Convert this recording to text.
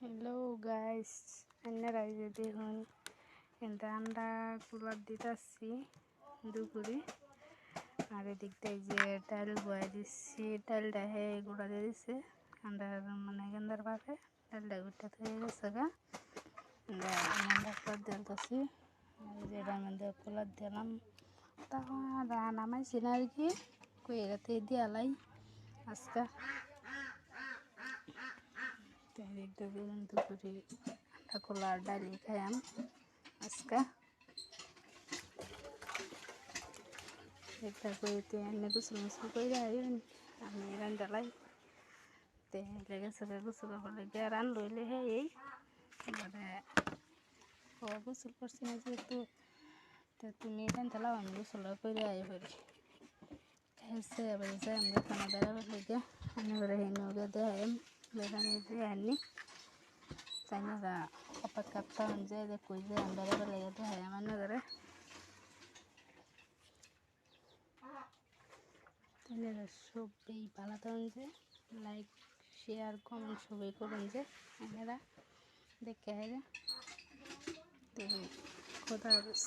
Hello guys, আপনারা এই যে দেখুন কিন্তু আমরা কুলার দিতেছি দুপুরে। আর এদিক থেকে যে টাইল বয়ে দিচ্ছি, টাইলটা গুঁড়া দিয়ে দিচ্ছে আমরা মানে গেন্দার পাবে টাইলটা গুঁড়টা হয়ে গেছে গা। আমরা কুলার দিতেছি, যেটার মধ্যে কুলার দিলাম তা নামাইছি না আর কি, কই রাতে দিয়ালাই আজকে দেখতে দেখুন দুপুরে খোলার ডালি খাইম আজকে একটা কইতে এনে গোসল মোসল করে আইবেন। আমি রান্দালাই তে লেগেছে গোসল করলে গিয়ে রান লইলে হে এই মানে গোসল করছি না যেহেতু তো তুমি রান্দালাও আমি গোসল করে আই পড়ি খাইছে এবার যাই আমরা খানা বেড়াবার লেগে আমি এবারে হেনুকে দেখাইম বেখানে দিয়ে আনি চাইনারা অপেক্ষা তখন যে কই যে বেড়াবার লেগে দেখাই আমার নগরে তাহলে সবই ভালো থাকুন, যে লাইক শেয়ার কমেন্ট সবই করুন, যে আপনারা দেখে খোদা হাফেজ।